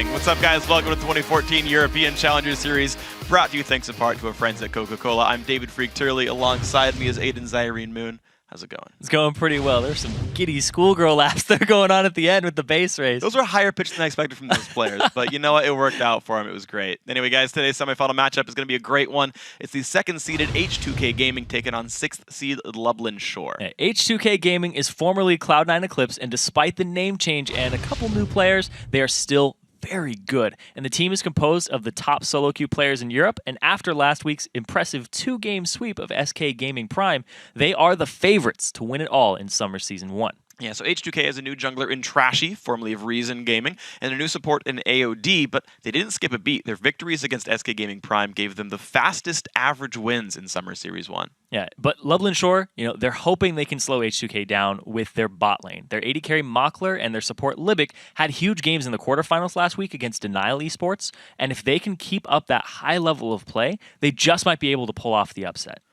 What's up, guys? Welcome to the 2014 European Challenger Series, brought to you thanks in part to our friends at Coca-Cola. I'm David Freak Turley. Alongside me is Aiden Zyrene Moon. How's it going? It's going pretty well. There's some giddy schoolgirl laughs that are going on at the end with the base race. Those were higher pitched than I expected from those players, but you know what? It worked out for them. It was great. Anyway, guys, today's semifinal matchup is going to be a great one. It's the second-seeded H2K Gaming taking on 6th seed Lublin Shore. Yeah, H2K Gaming is formerly Cloud9 Eclipse, and despite the name change and a couple new players, they are still very good. And the team is composed of the top solo queue players in Europe, and after last week's impressive 2-game sweep of SK Gaming Prime, they are the favorites to win it all in Summer Season 1. Yeah, so H2K has a new jungler in Trashy, formerly of Reason Gaming, and a new support in AOD, but they didn't skip a beat. Their victories against SK Gaming Prime gave them the fastest average wins in Summer Series 1. Yeah, but Lublin Shore, they're hoping they can slow H2K down with their bot lane. Their AD carry Mockler and their support Libic had huge games in the quarterfinals last week against Denial Esports, and if they can keep up that high level of play, they just might be able to pull off the upset.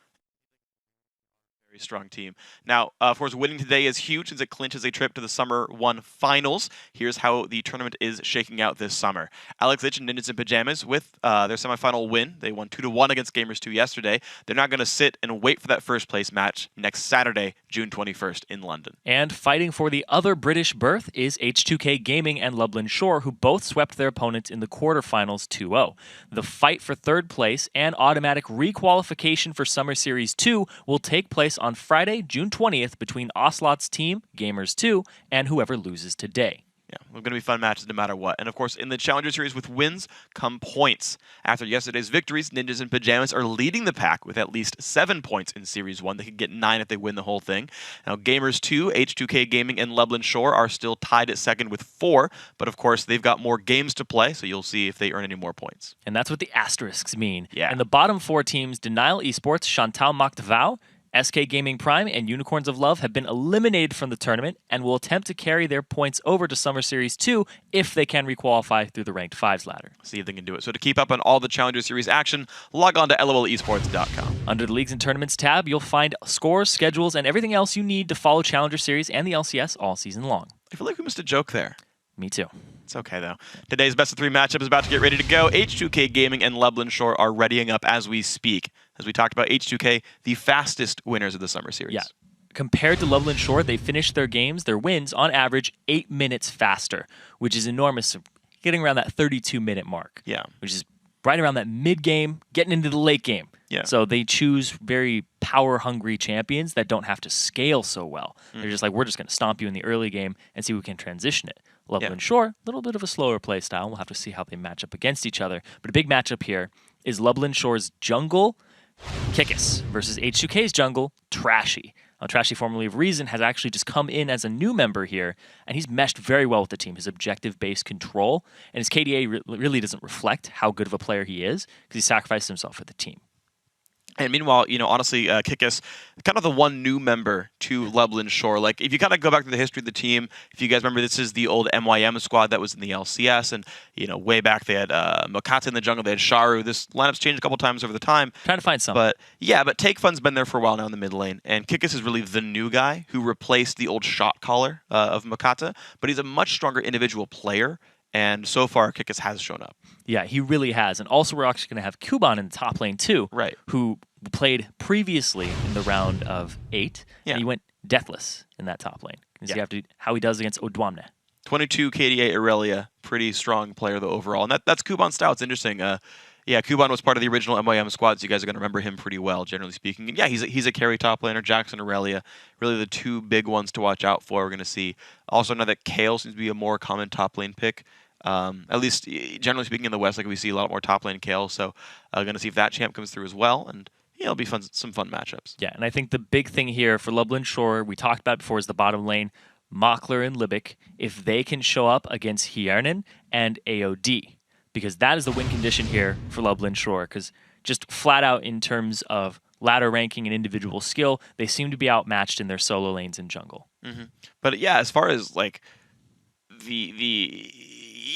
Strong team. Now, of course, winning today is huge since it clinches a trip to the Summer 1 Finals. Here's how the tournament is shaking out this summer. Alex Litch and Ninjas in Pajamas with their semifinal win. They won 2-1 against Gamers 2 yesterday. They're not going to sit and wait for that first place match next Saturday, June 21st in London. And fighting for the other British berth is H2K Gaming and Lublin Shore, who both swept their opponents in the quarterfinals 2-0. The fight for third place and automatic requalification for Summer Series 2 will take place on Friday, June 20th, between Ocelot's team, Gamers 2, and whoever loses today. Yeah, we're going to be fun matches no matter what. And of course, in the Challenger Series with wins come points. After yesterday's victories, Ninjas in Pajamas are leading the pack with at least 7 points in Series 1. They could get 9 if they win the whole thing. Now, Gamers 2, H2K Gaming, and Lublin Shore are still tied at second with 4. But of course, they've got more games to play, so you'll see if they earn any more points. And that's what the asterisks mean. Yeah. And the bottom 4 teams, Denial Esports, Chantal Moctavau, SK Gaming Prime, and Unicorns of Love have been eliminated from the tournament and will attempt to carry their points over to Summer Series 2 if they can requalify through the Ranked 5s ladder. See if they can do it. So to keep up on all the Challenger Series action, log on to lolesports.com. Under the Leagues and Tournaments tab, you'll find scores, schedules, and everything else you need to follow Challenger Series and the LCS all season long. I feel like we missed a joke there. Me too. It's okay, though. Today's best of 3 matchup is about to get ready to go. H2K Gaming and Lublin Shore are readying up as we speak. As we talked about, H2K, the fastest winners of the Summer Series. Yeah. Compared to Lublin Shore, they finished their wins, on average 8 minutes faster, which is enormous, getting around that 32-minute mark. Yeah. Which is right around that mid-game, getting into the late game. Yeah. So they choose very power-hungry champions that don't have to scale so well. They're just like, we're just going to stomp you in the early game and see if we can transition it. Lublin Shore, a little bit of a slower play style. We'll have to see how they match up against each other. But a big matchup here is Lublin Shore's jungle, Kikis, versus H2K's jungle, Trashy. Now, Trashy, formerly of Reason, has actually just come in as a new member here, and he's meshed very well with the team. His objective-based control, and his KDA really doesn't reflect how good of a player he is, because he sacrificed himself for the team. And meanwhile, honestly, Kikis, kind of the one new member to Lublin Shore. Like, if you kind of go back to the history of the team, if you guys remember, this is the old MYM squad that was in the LCS, and, way back they had Mokata in the jungle, they had Sharu. This lineup's changed a couple times over the time. Trying to find some. But, yeah, but Take Fun's been there for a while now in the mid lane, and Kikis is really the new guy who replaced the old shot caller of Mokata, but he's a much stronger individual player. And so far, Kikis has shown up. Yeah, he really has. And also, we're actually going to have Kuban in the top lane, too. Right. Who played previously in the round of 8. Yeah. And he went deathless in that top lane. You see how he does against Odwamne. 22 KDA Irelia. Pretty strong player, though, overall. And that's Kuban's style. It's interesting. Yeah, Kuban was part of the original MYM squad, so you guys are going to remember him pretty well, generally speaking. And yeah, he's a carry top laner. Jackson Irelia, really the 2 big ones to watch out for. We're going to see. Also, now that Kale seems to be a more common top lane pick. At least, generally speaking, in the West, like we see a lot more top lane Kale, so going to see if that champ comes through as well, and it'll be some fun matchups. Yeah, and I think the big thing here for Lublin Shore, we talked about before, is the bottom lane, Mockler and Libic, if they can show up against Hiernan and AOD, because that is the win condition here for Lublin Shore, because just flat out in terms of ladder ranking and individual skill, they seem to be outmatched in their solo lanes and jungle. But yeah, as far as like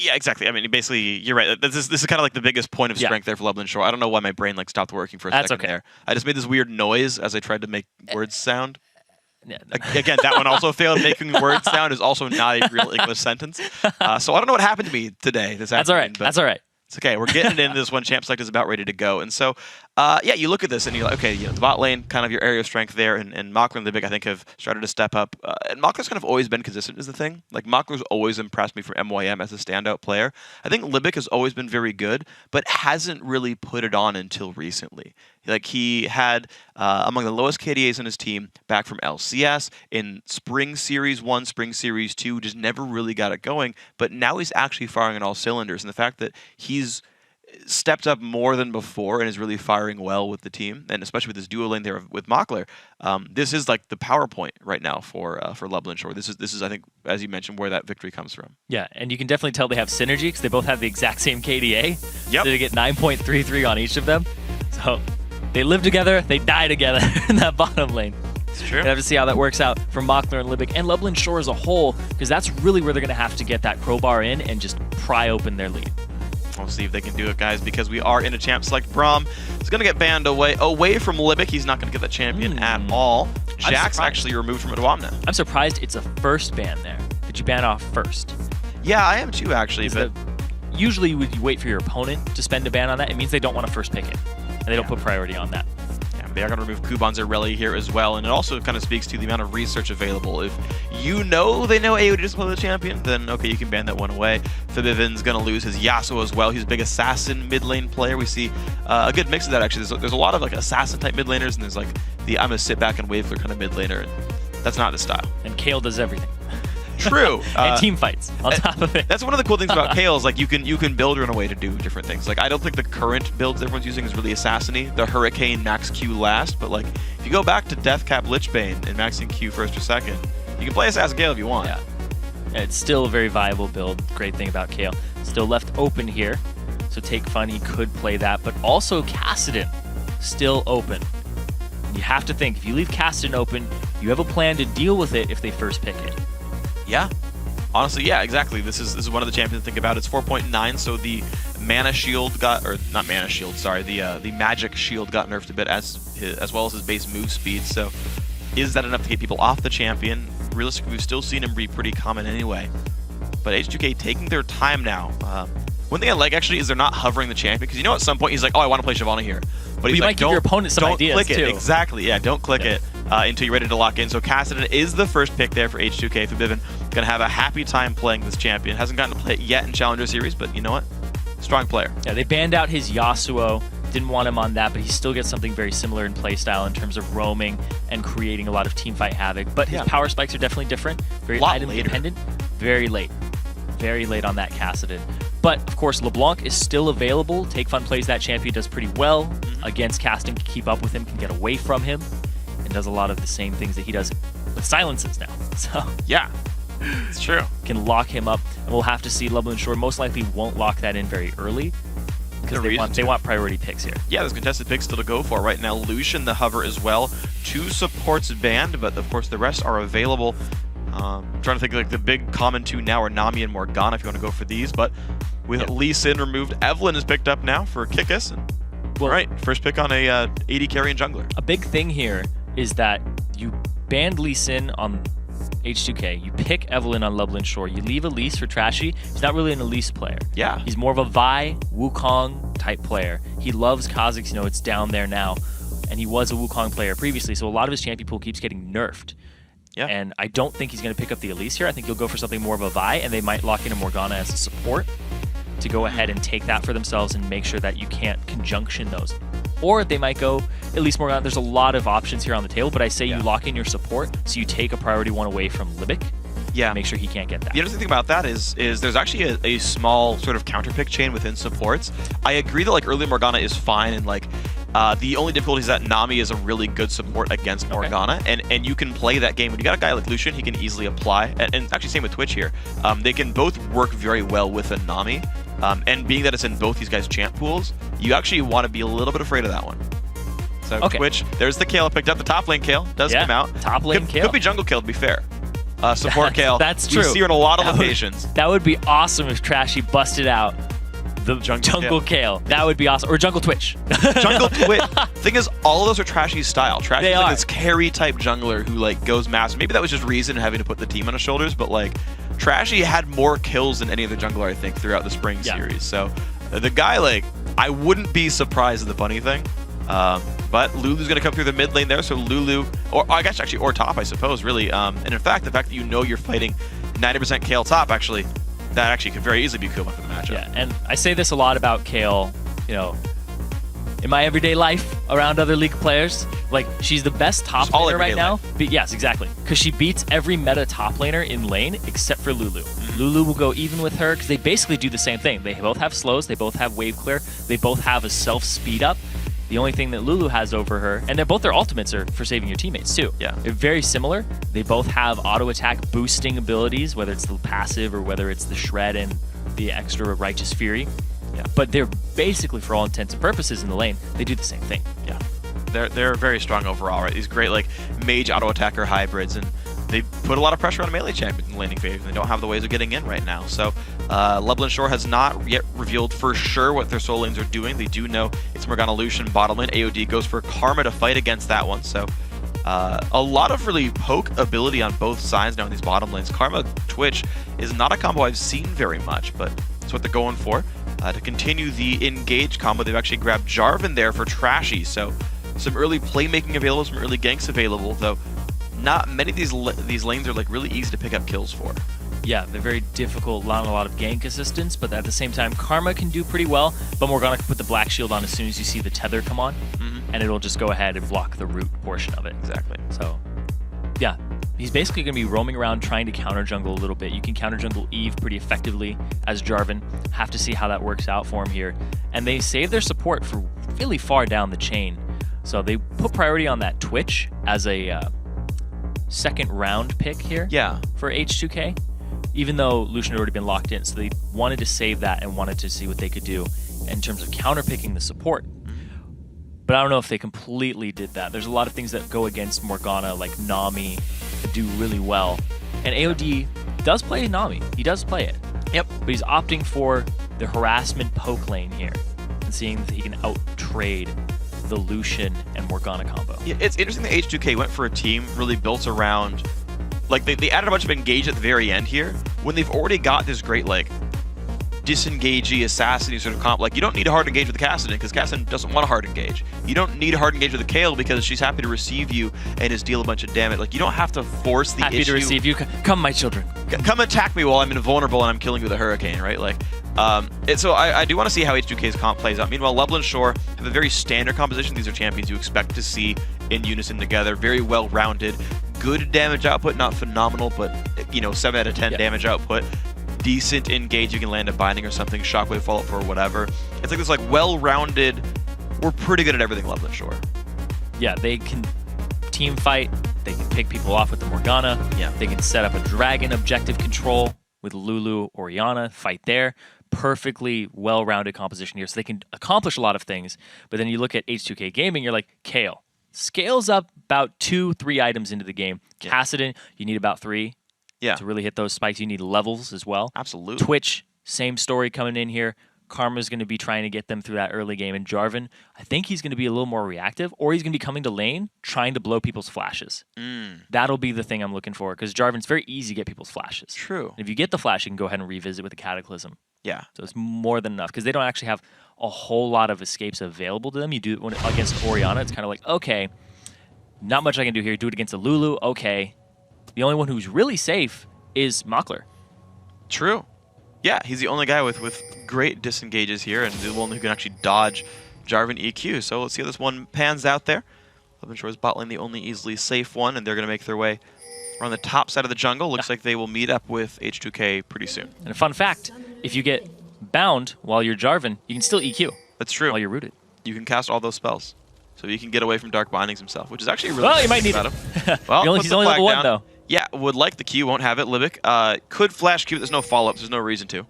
yeah, exactly. I mean, basically, you're right. This is kind of like the biggest point of strength there for Lublin Shore. I don't know why my brain stopped working for a second there. I just made this weird noise as I tried to make words sound. Again, that one also failed. Making words sound is also not a real English sentence. So I don't know what happened to me today. This That's all right. But That's all right. it's okay. We're getting into this one. Champ Select is about ready to go. And so, yeah, you look at this and you're like, okay, the bot lane, kind of your area of strength there, and Makler and Libik, I think, have started to step up. And Makler's kind of always been consistent is the thing. Like, Makler's always impressed me for MYM as a standout player. I think Libik has always been very good, but hasn't really put it on until recently. Like, he had among the lowest KDAs on his team back from LCS in Spring Series 1, Spring Series 2, just never really got it going. But now he's actually firing on all cylinders. And the fact that he's stepped up more than before and is really firing well with the team, and especially with his duo lane there with Makler, this is like the PowerPoint right now for Lublin Shore. This is, I think, as you mentioned, where that victory comes from. Yeah, and you can definitely tell they have synergy because they both have the exact same KDA. Yep. So they get 9.33 on each of them. So they live together, they die together in that bottom lane. It's true. We'll have to see how that works out for Makler and Libik and Lublin Shore as a whole, because that's really where they're going to have to get that crowbar in and just pry open their lead. We'll see if they can do it, guys, because we are in a champ select. Braum is going to get banned away from Libik. He's not going to get the champion at all. Jax actually removed from Adwamna. I'm surprised it's a first ban there. Did you ban off first? Yeah, I am too, actually. But usually when you wait for your opponent to spend a ban on that, it means they don't want to first pick it. And they don't put priority on that. They are going to remove Kuban's Irelia here as well, and it also kind of speaks to the amount of research available. If you know they know AoE just play the champion, then okay, you can ban that one away. Fabivan's going to lose his Yasuo as well. He's a big assassin mid lane player. We see a good mix of that, actually. There's a lot of like assassin type mid laners, and there's like the I'm going to sit back and wave for kind of mid laner, and that's not the style. And Kale does everything. True. And team fights on top of it. That's one of the cool things about Kale is like you can build her in a way to do different things. Like I don't think the current builds everyone's using is really assassiny. The Hurricane max Q last, but like if you go back to Deathcap Lichbane and maxing Q first or second, you can play Assassin Kale if you want. Yeah. It's still a very viable build. Great thing about Kale. Still left open here. So Take Fun, he could play that, but also Kassadin still open. You have to think, if you leave Kassadin open, you have a plan to deal with it if they first pick it. Yeah. Honestly, yeah, exactly. This is one of the champions to think about. It's 4.9, so the mana shield got, or not mana shield, sorry, the magic shield got nerfed a bit as well as his base move speed. So is that enough to get people off the champion? Realistically, we've still seen him be pretty common anyway. But H2K taking their time now. One thing I like actually is they're not hovering the champion, because you know at some point he's like, oh, I want to play Shyvana here. But he's you like, might give your opponent some ideas click too. It. Exactly, yeah, don't click it until you're ready to lock in. So Kassadin is the first pick there for H2K. Fabivan going to have a happy time playing this champion. Hasn't gotten to play it yet in Challenger Series, but you know what? Strong player. Yeah, they banned out his Yasuo. Didn't want him on that, but he still gets something very similar in playstyle in terms of roaming and creating a lot of teamfight havoc. But his power spikes are definitely different. Very item dependent. Very late. Very late on that Kassadin. But, of course, LeBlanc is still available. Take Fun plays that champion, does pretty well against casting, can keep up with him, can get away from him, and does a lot of the same things that he does with silences now. So yeah, it's true. Can lock him up, and we'll have to see. Lublin Shore most likely won't lock that in very early because they want priority picks here. Yeah, there's contested picks still to go for right now. Lucian, the hover as well. 2 supports banned, but of course the rest are available. I'm trying to think, like the big common 2 now are Nami and Morgana if you want to go for these, but with Lee Sin removed, Evelyn is picked up now for Kikis. All right, first pick on a AD carry and jungler. A big thing here is that you banned Lee Sin on H2K, you pick Evelyn on Lublin Shore, you leave Elise for Trashy. He's not really an Elise player. Yeah. He's more of a Vi, Wukong type player. He loves Kha'Zix, you know, it's down there now, and he was a Wukong player previously, so a lot of his champion pool keeps getting nerfed. Yeah. And I don't think he's going to pick up the Elise here. I think he'll go for something more of a Vi, and they might lock in a Morgana as a support to go ahead and take that for themselves and make sure that you can't conjunction those. Or they might go Elise Morgana. There's a lot of options here on the table, but I say you lock in your support, so you take a priority 1 away from Libik. Yeah. Make sure he can't get that. The interesting thing about that is there's actually a small sort of counter pick chain within supports. I agree that like early Morgana is fine, and like the only difficulty is that Nami is a really good support against Morgana, and you can play that game. When you got a guy like Lucian, he can easily apply, and actually same with Twitch here. They can both work very well with a Nami, and being that it's in both these guys' champ pools, you actually want to be a little bit afraid of that one. So Twitch, there's the Kale picked up. The top lane Kale does come out. Top lane Kale. Could be jungle Kale, to be fair. Support Kale. That's true. We see her in a lot of locations. That would be awesome if Trashy busted out The Jungle Kale. That would be awesome. Or Jungle Twitch. Jungle Twitch. Thing is, all of those are Trashy's style. Trashy's like are. this carry type jungler who like goes massive. Maybe that was just reason having to put the team on his shoulders, but like Trashy had more kills than any other jungler I think throughout the spring series. So the guy, like, I wouldn't be surprised at the bunny thing. But Lulu's going to come through the mid lane there, so Lulu, or I guess actually, or top, I suppose, really. And in fact, the fact that you know you're fighting 90% Kale top, actually, that actually could very easily be Kuban for the matchup. Yeah, and I say this a lot about Kale, you know, in my everyday life around other League players. Like, she's the best top laner right now. But yes, exactly. Because she beats every meta top laner in lane except for Lulu. Lulu will go even with her because they basically do the same thing. They both have slows, they both have wave clear, they both have a self speed up. The only thing that Lulu has over her, and both their ultimates are for saving your teammates too. Yeah. They're very similar. They both have auto attack boosting abilities, whether it's the passive or whether it's the shred and the extra righteous fury. Yeah. But they're basically, for all intents and purposes in the lane, they do the same thing. Yeah. They're very strong overall, right? These great like mage auto attacker hybrids, and they put a lot of pressure on melee champions in laning phase, and they don't have the ways of getting in right now. So Lublin Shore has not yet revealed for sure what their soul lanes are doing. They do know it's Morgana Lucian bottom lane. AOD goes for Karma to fight against that one. So a lot of really poke ability on both sides now in these bottom lanes. Karma Twitch is not a combo I've seen very much, but it's what they're going for. To continue the engage combo, they've actually grabbed Jarvan there for Trashy. So some early playmaking available, some early ganks available, though not many of these lanes are like really easy to pick up kills for. Yeah, they're very difficult, not a lot of gank assistance, but at the same time, Karma can do pretty well, but Morgana can put the black shield on as soon as you see the tether come on, and it'll just go ahead and block the root portion of it. Exactly. So, yeah, he's basically going to be roaming around trying to counter jungle a little bit. You can counter jungle Eve pretty effectively as Jarvan. Have to see how that works out for him here. And they save their support for really far down the chain. So they put priority on that Twitch as a second round pick here for H2K, even though Lucian had already been locked in. So they wanted to save that and wanted to see what they could do in terms of counter picking the support. But I don't know if they completely did that. There's a lot of things that go against Morgana, like Nami, do really well. And AOD does play Nami. He does play it. Yep. But he's opting for the harassment poke lane here and seeing that he can out-trade the Lucian and Morgana combo. Yeah, it's interesting that H2K went for a team really built around, like they added a bunch of engage at the very end here when they've already got this great like disengagey assassin sort of comp. Like, you don't need a hard engage with Kassadin because Kassadin doesn't want a hard engage. You don't need a hard engage with the Kale because she's happy to receive you and just deal a bunch of damage. Like, you don't have to force the issue. Happy to receive you. Come, my children. Come attack me while I'm invulnerable and I'm killing you with a hurricane, right? Like, so I do want to see how H2K's comp plays out. Meanwhile, Lublin Shore have a very standard composition. These are champions you expect to see in unison together. Very well-rounded. Good damage output, not phenomenal, but, you know, 7 out of 10 damage output. Decent engage, you can land a binding or something, shockwave follow-up for whatever. It's like this like well-rounded, we're pretty good at everything Lublin Shore. Yeah, they can team fight, they can pick people off with the Morgana, they can set up a dragon objective control with Lulu or Iana, fight there. Perfectly well-rounded composition here, so they can accomplish a lot of things. But then you look at H2K Gaming, you're like, Kale. Scales up about 2-3 items into the game. Kassadin, you need about 3. To really hit those spikes, you need levels as well. Absolutely. Twitch, same story coming in here. Karma's going to be trying to get them through that early game. And Jarvan, I think he's going to be a little more reactive, or he's going to be coming to lane, trying to blow people's flashes. That'll be the thing I'm looking for, because Jarvan's very easy to get people's flashes. True. And if you get the flash, you can go ahead and revisit with the Cataclysm. Yeah. So it's more than enough, because they don't actually have a whole lot of escapes available to them. You do it when against Orianna, it's kind of like, okay, not much I can do here. Do it against a Lulu, okay. The only one who's really safe is Makler. True. Yeah, he's the only guy with great disengages here, and the one who can actually dodge Jarvan EQ. So let's see how this one pans out there. Lublin Shore's bot lane, the only easily safe one, and they're going to make their way around the top side of the jungle. Looks like they will meet up with H2K pretty soon. And a fun fact, if you get bound while you're Jarvan, you can still EQ. That's true. While you're rooted. You can cast all those spells. So he can get away from Dark Bindings himself, which is actually really well, you might need about it. him. Well, he's only level 1, though. Yeah, would like the Q, won't have it. Libic could flash Q, there's no follow-up, there's no reason to.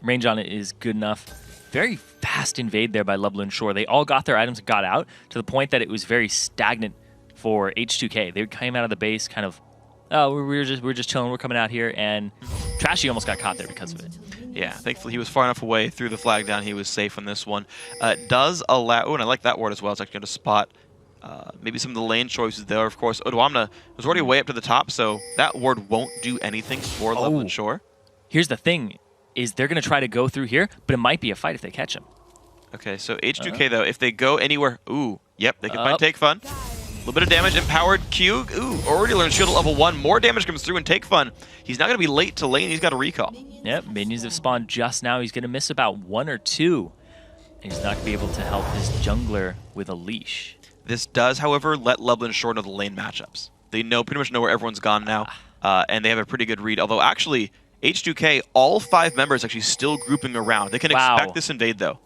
Range on it is good enough. Very fast invade there by Lublin Shore. They all got their items and got out to the point that it was very stagnant for H2K. They came out of the base kind of, oh, we're just chilling, we're coming out here, and Trashy almost got caught there because of it. Yeah, thankfully he was far enough away, threw the flag down, he was safe on this one. Does allow, oh, and I like that ward as well, it's actually going to spot maybe some of the lane choices there. Of course, Odwamna was already way up to the top, so that ward won't do anything for Loveland Shore. Here's the thing, is they're going to try to go through here, but it might be a fight if they catch him. Okay, so H2K though, if they go anywhere, ooh, yep, they can find Take Fun. A little bit of damage, empowered Q, ooh, already learned shield at level 1, more damage comes through and Take Fun. He's not going to be late to lane, he's got a recall. Yep, minions have spawned just now, he's going to miss about 1 or 2. And he's not going to be able to help his jungler with a leash. This does, however, let Loveland Shore know the lane matchups. They pretty much know where everyone's gone now, and they have a pretty good read, although actually, H2K, all 5 members actually still grouping around. They can expect this invade though.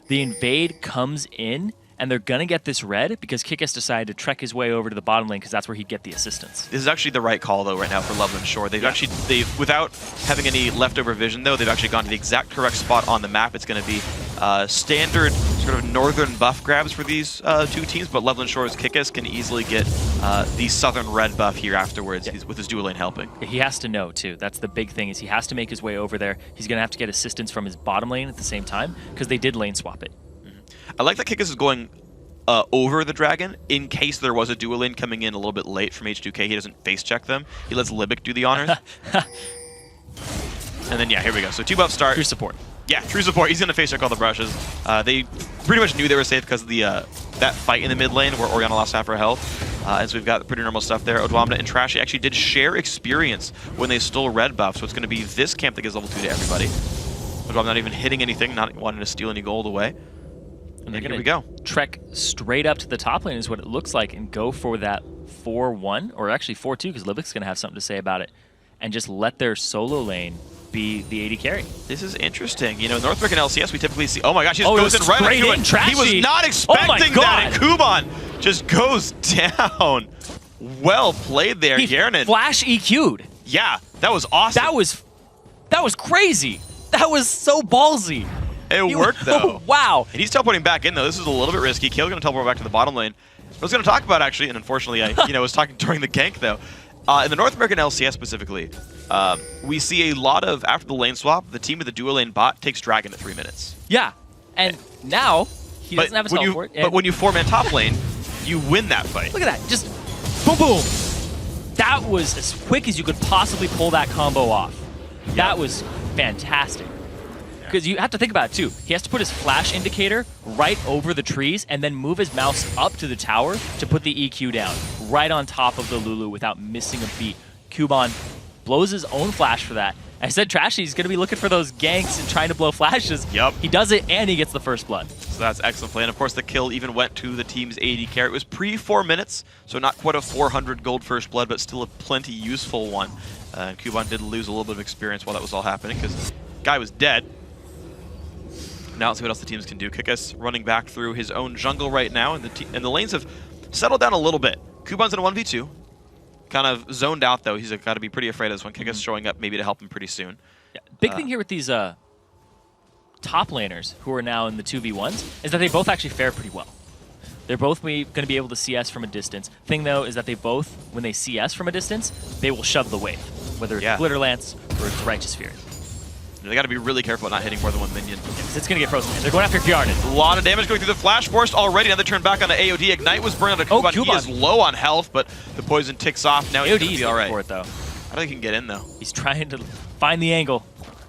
The invade comes in, and they're going to get this red because Kikis decided to trek his way over to the bottom lane because that's where he'd get the assistance. This is actually the right call, though, right now for Loveland Shore. They've without having any leftover vision, though, they've actually gone to the exact correct spot on the map. It's going to be standard sort of northern buff grabs for these 2 teams, but Loveland Shore's Kikis can easily get the southern red buff here afterwards with his dual lane helping. He has to know, too. That's the big thing, is he has to make his way over there. He's going to have to get assistance from his bottom lane at the same time because they did lane swap it. I like that Kikis is going over the dragon in case there was a dual lane coming in a little bit late from H2K. He doesn't face check them. He lets Libic do the honors. And then, yeah, here we go. So 2 buff start. True support. Yeah, true support. He's going to face check all the brushes. They pretty much knew they were safe because of the that fight in the mid lane where Orianna lost half her health. And so we've got pretty normal stuff there. Odwamna and Trashy actually did share experience when they stole red buff, so it's going to be this camp that gives level 2 to everybody. Odwamna not even hitting anything, not wanting to steal any gold away. And here we go. Trek straight up to the top lane is what it looks like and go for that 4-1, or actually 4-2 because Libic's going to have something to say about it, and just let their solo lane be the AD carry. This is interesting. You know, North American LCS, we typically see, oh my gosh, he just goes in right straight in, Trashy. He was not expecting that, and Kuban just goes down. Well played there, Gernin. Flash EQ'd. Yeah, that was awesome. That was crazy. That was so ballsy. It worked, though. Wow. And he's teleporting back in, though. This is a little bit risky. Kale's going to teleport back to the bottom lane. I was going to talk about, actually, and unfortunately, I was talking during the gank, though. In the North American LCS specifically, we see a lot of, after the lane swap, the team with the dual lane bot takes Dragon at 3 minutes. Yeah. And now, he doesn't have a teleport. But when you 4-man top lane, you win that fight. Look at that. Just boom, boom. That was as quick as you could possibly pull that combo off. Yep. That was fantastic. Because you have to think about it, too. He has to put his flash indicator right over the trees and then move his mouse up to the tower to put the EQ down, right on top of the Lulu without missing a beat. Kuban blows his own flash for that. I said Trashy's going to be looking for those ganks and trying to blow flashes. Yep. He does it, and he gets the first blood. So that's excellent play. And, of course, the kill even went to the team's AD carry. It was pre-4 minutes, so not quite a 400 gold first blood, but still a plenty useful one. And Kuban did lose a little bit of experience while that was all happening because the guy was dead. Now let's see what else the teams can do. Kikis running back through his own jungle right now, and the lanes have settled down a little bit. Kuban's in a 1v2. Kind of zoned out, though. He's got to be pretty afraid of this one. Kikis showing up maybe to help him pretty soon. Yeah. Big thing here with these top laners who are now in the 2v1s is that they both actually fare pretty well. They're both going to be able to CS from a distance. Thing, though, is that they both, when they CS from a distance, they will shove the wave, whether it's Glitter Lance or it's Righteous Fury. They got to be really careful about not hitting more than one minion. Because it's going to get frozen. They're going after Fjarnan. A lot of damage going through the Flash Force already. Now they turn back on the AOD. Ignite was burned on Kuban. He is low on health, but the poison ticks off. Now he's going to be all right. For it, though. I don't think he can get in, though. He's trying to find the angle.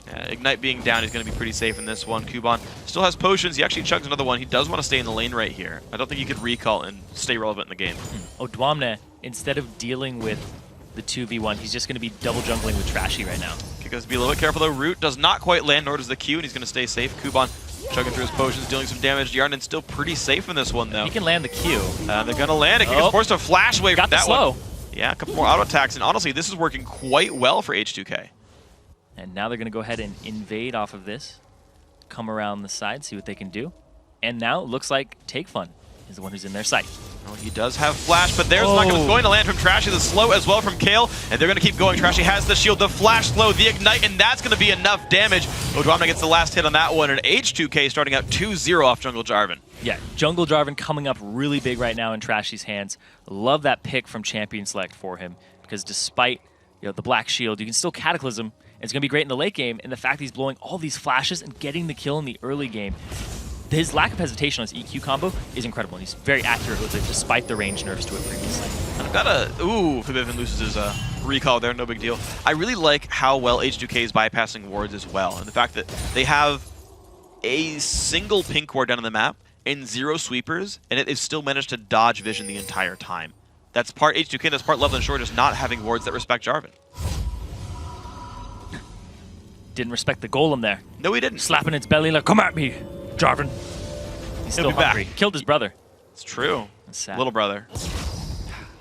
Yeah, Ignite being down, he's going to be pretty safe in this one. Kuban still has potions. He actually chugs another one. He does want to stay in the lane right here. I don't think he could recall and stay relevant in the game. Odwamna, instead of dealing with the 2v1, he's just going to be double jungling with Trashy right now. Kikis be a little bit careful though. Root does not quite land, nor does the Q, and he's going to stay safe. Kuban chugging through his potions, dealing some damage. Yarnan's still pretty safe in this one though. He can land the Q. They're going to land it. Kikis forced a flash wave got from that slow. one. Yeah, a couple more auto attacks, and honestly, this is working quite well for H2K. And now they're going to go ahead and invade off of this, come around the side, see what they can do. And now it looks like Take Fun is the one who's in their sight. Well, he does have flash, but there's not going to land from Trashy. The slow as well from Kale, and they're going to keep going. Trashy has the shield, the flash slow, the ignite, and that's going to be enough damage. Odwamna gets the last hit on that one, and H2K starting out 2-0 off Jungle Jarvan. Yeah, Jungle Jarvan coming up really big right now in Trashy's hands. Love that pick from Champion Select for him, because despite the Black Shield, you can still Cataclysm It's going to be great in the late game, and the fact that he's blowing all these flashes and getting the kill in the early game. His lack of hesitation on his EQ combo is incredible, and he's very accurate with it despite the range nerfs to it previously. I've got a... Ooh, Fibivin loses his recall there, no big deal. I really like how well H2K is bypassing wards as well, and the fact that they have a single pink ward down on the map and 0 sweepers, and they've still managed to dodge vision the entire time. That's part H2K, that's part Loveland Shore just not having wards that respect Jarvan. Didn't respect the golem there. No, he didn't. Slapping its belly like, come at me, Jarvan. He's still hungry. Back. Killed his brother. It's true. That's sad. Little brother.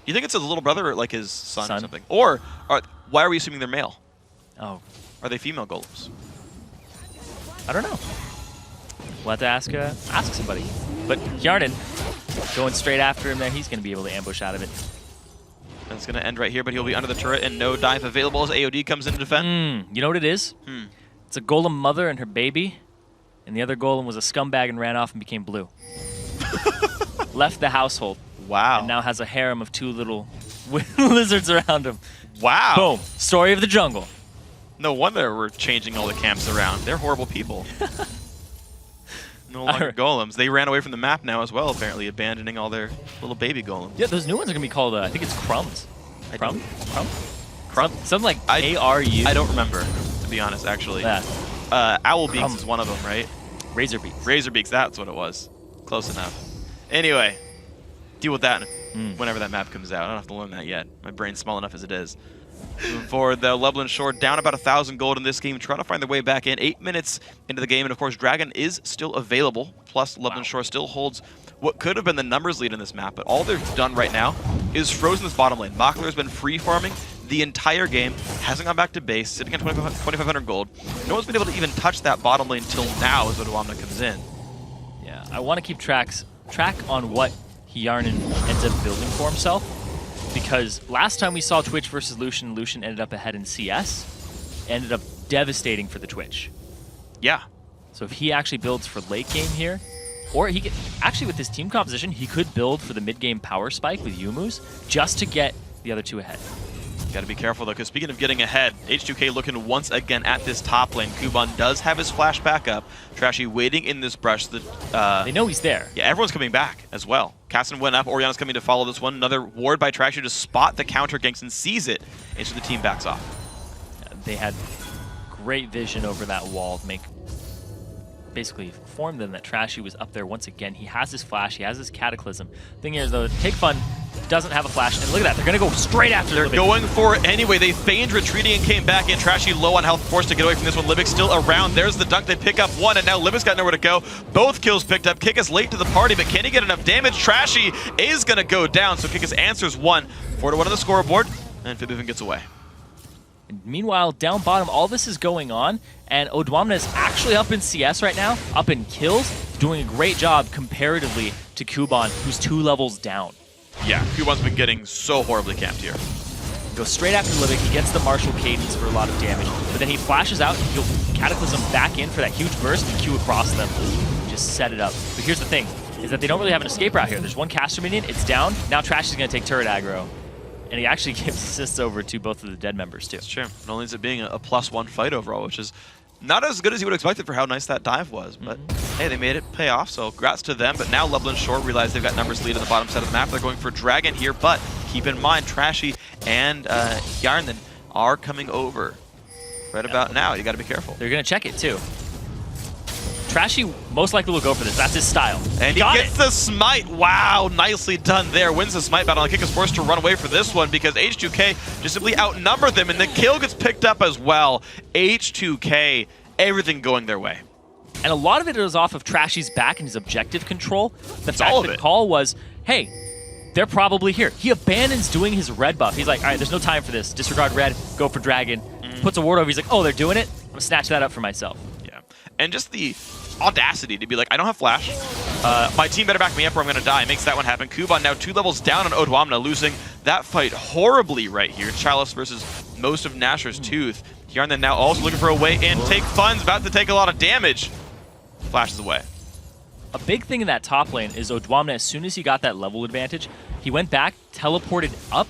You think it's his little brother or like his son or something? Or why are we assuming they're male? Oh. Are they female golems? I don't know. We'll have to ask somebody. But Hjarnan going straight after him there, he's going to be able to ambush out of it. And it's going to end right here, but he'll be under the turret and no dive available as AOD comes in to defend. You know what it is? It's a golem mother and her baby, and the other golem was a scumbag and ran off and became blue. Left the household. Wow. And now has a harem of 2 little lizards around him. Wow. Boom. Story of the jungle. No wonder we're changing all the camps around. They're horrible people. No longer golems. They ran away from the map now as well, apparently, abandoning all their little baby golems. Yeah, those new ones are going to be called, I think it's Crumbs. Crumb? Something like ARU. I don't remember, to be honest, actually. Yeah. Owlbeaks is one of them, right? Razorbeaks. Razorbeaks, that's what it was. Close enough. Anyway, deal with that whenever that map comes out. I don't have to learn that yet. My brain's small enough as it is. Moving forward, though, Loveland Shore down about 1,000 gold in this game, trying to find their way back in. 8 minutes into the game, and of course, Dragon is still available. Plus, Loveland Shore still holds what could have been the numbers lead in this map, but all they've done right now is frozen this bottom lane. Makler has been free farming the entire game, hasn't gone back to base, sitting at 2,500 gold. No one's been able to even touch that bottom lane till now as Odwamna comes in. Yeah, I want to keep track on what Hjarnan ends up building for himself, because last time we saw Twitch versus Lucian, Lucian ended up ahead in CS, ended up devastating for the Twitch. Yeah. So if he actually builds for late game here, or he could, actually with his team composition, he could build for the mid game power spike with Yumu's just to get the other 2 ahead. Got to be careful, though, because speaking of getting ahead, H2K looking once again at this top lane. Kuban does have his flash back up. Trashy waiting in this brush. They know he's there. Yeah, everyone's coming back as well. Casson went up. Oriana's coming to follow this one. Another ward by Trashy to spot the counter ganks and sees it. And so the team backs off. They had great vision over that wall to make basically inform them that Trashy was up there once again. He has his flash. He has his cataclysm. Thing is, though, Take Fun doesn't have a flash, and look at that. They're going to go straight after They're Libic. going for it anyway. They feigned retreating and came back in. Trashy low on health, forced to get away from this one. Libic's still around. There's the dunk. They pick up one, and now Libic's got nowhere to go. Both kills picked up. Kikis late to the party, but can he get enough damage? Trashy is going to go down, so Kikis answers 1. 4-1 on the scoreboard, and Fibivin gets away. Meanwhile, down bottom, all this is going on, and Odwamna is actually up in CS right now, up in kills, doing a great job comparatively to Kuban, who's 2 levels down. Yeah, Kuban's been getting so horribly camped here. Goes straight after Libic, he gets the Martial Cadence for a lot of damage, but then he flashes out, and he'll Cataclysm back in for that huge burst and Q across them. Just set it up. But here's the thing, is that they don't really have an escape route here. There's one caster minion, it's down, now Trash is going to take turret aggro. And he actually gives assists over to both of the dead members, too. It's true. Not only is it being a +1 fight overall, which is not as good as you would expect it for how nice that dive was. But hey, they made it pay off, so congrats to them. But now Loveland Shore realize they've got numbers lead on the bottom side of the map. They're going for Dragon here, but keep in mind, Trashy and Hjarnan are coming over. Right about now, you got to be careful. They're going to check it, too. Trashy most likely will go for this. That's his style. And he gets the smite. Wow, nicely done there. Wins the smite battle, and Kick is forced to run away for this one because H2K just simply outnumbered them, and the kill gets picked up as well. H2K, everything going their way. And a lot of it was off of Trashy's back and his objective control. The fact all that of it. Call was, hey, they're probably here. He abandons doing his red buff. He's like, all right, there's no time for this. Disregard red, go for Dragon. Puts a ward over. He's like, oh, they're doing it? I'm going to snatch that up for myself. Yeah. And just the audacity to be like, I don't have flash. My team better back me up or I'm going to die. Makes that one happen. Kuban now 2 levels down on Odwamna, losing that fight horribly right here. Chalice versus most of Nasher's Tooth. Hjarnan now also looking for a way in. Take Fun's about to take a lot of damage. Flashes away. A big thing in that top lane is Odwamna, as soon as he got that level advantage, he went back, teleported up,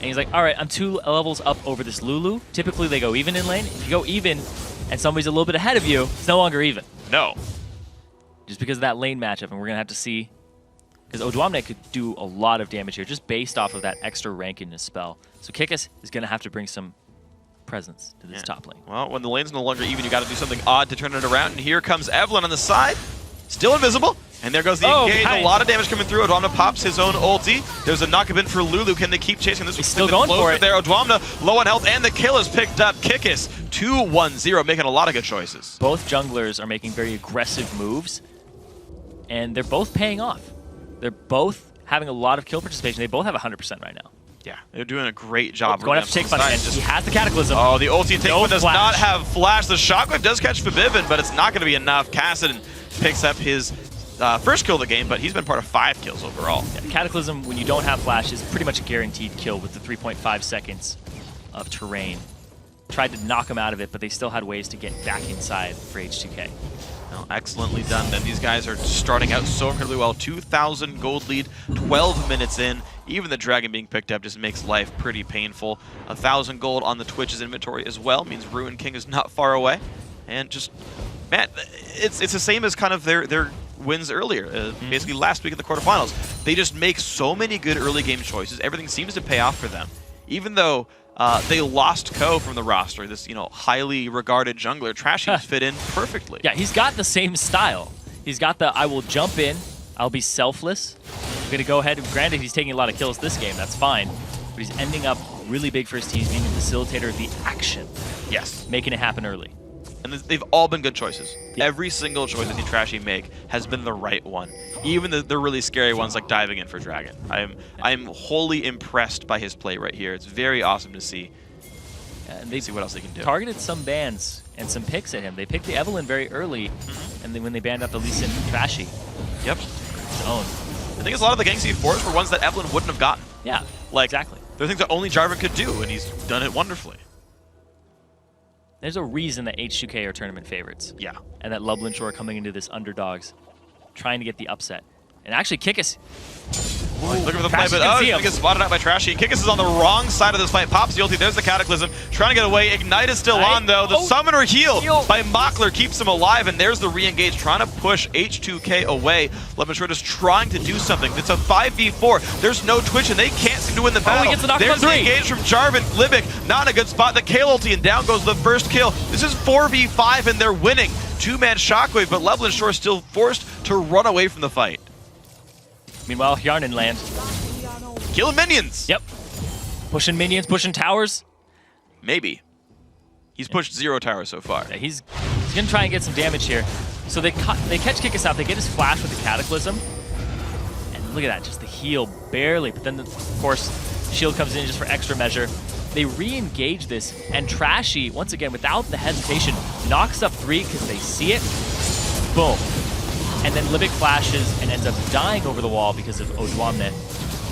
And he's like, all right, I'm 2 levels up over this Lulu. Typically, they go even in lane. If you go even and somebody's a little bit ahead of you, it's no longer even. No. Just because of that lane matchup, and we're going to have to see. Because Odwamne could do a lot of damage here just based off of that extra rank in his spell. So Kikis is going to have to bring some presence to this top lane. Well, when the lane's no longer even, you got to do something odd to turn it around. And here comes Evelynn on the side. Still invisible. And there goes the engage. A lot of damage coming through. Odwamne pops his own ulti. There's a knock-up in for Lulu. Can they keep chasing this? He's still going for it. There, Odwamne low on health, and the kill is picked up. Kikis 2-1-0, making a lot of good choices. Both junglers are making very aggressive moves, and they're both paying off. They're both having a lot of kill participation. They both have 100% right now. Yeah, they're doing a great job. Going after take punch, and he has the Cataclysm. Oh, the ulti take one does not have flash. The shockwave does catch Forbidden, but it's not going to be enough. Kassadin picks up his first kill of the game, but he's been part of 5 kills overall. Yeah, Cataclysm, when you don't have flash, is pretty much a guaranteed kill with the 3.5 seconds of terrain. Tried to knock him out of it, but they still had ways to get back inside for H2K. Well, excellently done then. These guys are starting out so incredibly well. 2,000 gold lead, 12 minutes in. Even the dragon being picked up just makes life pretty painful. 1,000 gold on the Twitch's inventory as well means Ruin King is not far away. And just, man, it's the same as kind of their wins earlier, basically last week in the quarterfinals. They just make so many good early game choices. Everything seems to pay off for them. Even though they lost Ko from the roster, this highly regarded jungler, Trashy's fit in perfectly. Yeah, he's got the same style. He's got the I will jump in, I'll be selfless. I'm going to go ahead. Granted, he's taking a lot of kills this game, that's fine. But he's ending up really big for his team, being a facilitator of the action. Yes. Making it happen early. And they've all been good choices. Yeah. Every single choice that Trashy make has been the right one. Even the really scary ones like diving in for Dragon. I'm wholly impressed by his play right here. It's very awesome to see. And they see what else they can do. Targeted some bans and some picks at him. They picked the Evelynn very early, and then when they banned out the Lee Sin from Trashy. Yep. His own. I think it's a lot of the Gangster 4s were ones that Evelynn wouldn't have gotten. Yeah, exactly. They're things that only Jarvan could do, and he's done it wonderfully. There's a reason that H2K are tournament favorites. Yeah. And that Lublin Shore coming into this underdogs, trying to get the upset. And actually, Kikis. Looking for the play, but he's going to get spotted out by Trashy. Kikis is on the wrong side of this fight. Pops the ulti. There's the Cataclysm. Trying to get away. Ignite is still on, though. The Summoner heal by Mockler keeps him alive, and there's the re-engage, trying to push H2K away. Lublin Shore just trying to do something. It's a 5v4. There's no Twitch, and they can't seem to win the battle. He gets the knock There's on the 3. engage from Jarvan. Libic, not in a good spot. The Kale ulti, and down goes the first kill. This is 4v5, and they're winning. 2-man Shockwave, but Lublin Shore still forced to run away from the fight. Meanwhile, Hjarn in land. Killing minions. Yep. Pushing minions, pushing towers. Maybe. He's pushed 0 towers so far. Yeah, he's going to try and get some damage here. So they catch Kikis out. They get his flash with the Cataclysm. And look at that, just the heal, barely. But then, of course, shield comes in just for extra measure. They re-engage this, and Trashy, once again, without the hesitation, knocks up 3 because they see it. Boom. And then Libic flashes and ends up dying over the wall because of Odwamne.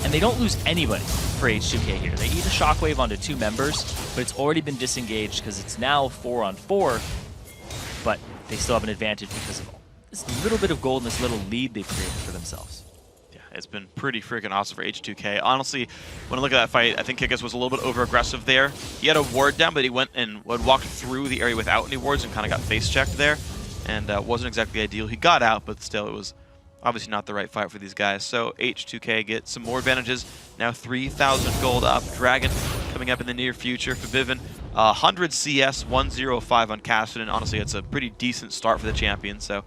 And they don't lose anybody for H2K here. They eat a shockwave onto 2 members, but it's already been disengaged because it's now 4-on-4. But they still have an advantage because of this little bit of gold and this little lead they've created for themselves. Yeah, it's been pretty freaking awesome for H2K. Honestly, when I look at that fight, I think Kikis was a little bit over-aggressive there. He had a ward down, but he went and walked through the area without any wards and kind of got face-checked there. And wasn't exactly ideal. He got out, but still, it was obviously not the right fight for these guys. So H2K get some more advantages. Now 3,000 gold up. Dragon coming up in the near future for Bivin. 100 CS, 105 on Kassadin. Honestly, it's a pretty decent start for the champion. So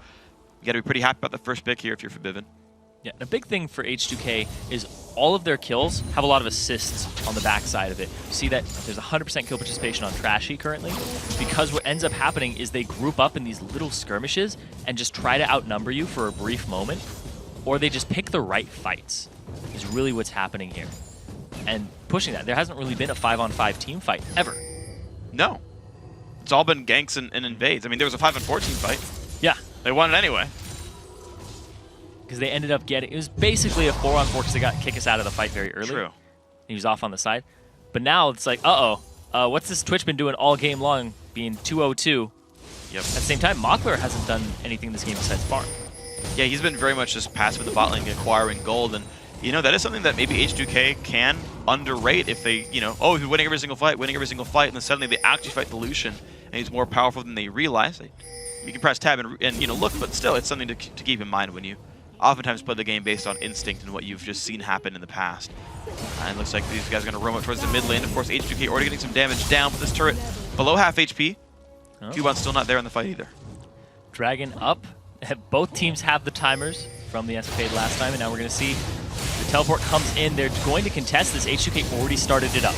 you got to be pretty happy about the first pick here if you're for Bivin. Yeah, and a big thing for H2K is all of their kills have a lot of assists on the backside of it. You see that there's 100% kill participation on Trashy currently, because what ends up happening is they group up in these little skirmishes and just try to outnumber you for a brief moment, or they just pick the right fights, is really what's happening here. And pushing that, there hasn't really been a 5-on-5 team fight, ever. No. It's all been ganks and invades. I mean, there was a 5-on-4 team fight. Yeah. They won it anyway. Because they ended up getting, it was basically a 4-on-4 because they got Kikis out of the fight very early. True. He was off on the side. But now it's like, uh-oh, what's this Twitch been doing all game long, being 2-0-2? Yep. At the same time, Mockler hasn't done anything this game besides farm. Yeah, he's been very much just passive in the bot lane, acquiring gold, and that is something that maybe H2K can underrate if they, you know, oh, he's winning every single fight, and then suddenly they actually fight the Lucian, and he's more powerful than they realize. You can press tab and you know, look, but still, it's something to keep in mind when you oftentimes play the game based on instinct and what you've just seen happen in the past. And it looks like these guys are going to roam up towards the mid lane. Of course, H2K already getting some damage down, but this turret below half HP. Oh. Cubon's still not there in the fight either. Dragon up. Both teams have the timers from the escapade last time, and now we're going to see the teleport comes in. They're going to contest this. H2K already started it up.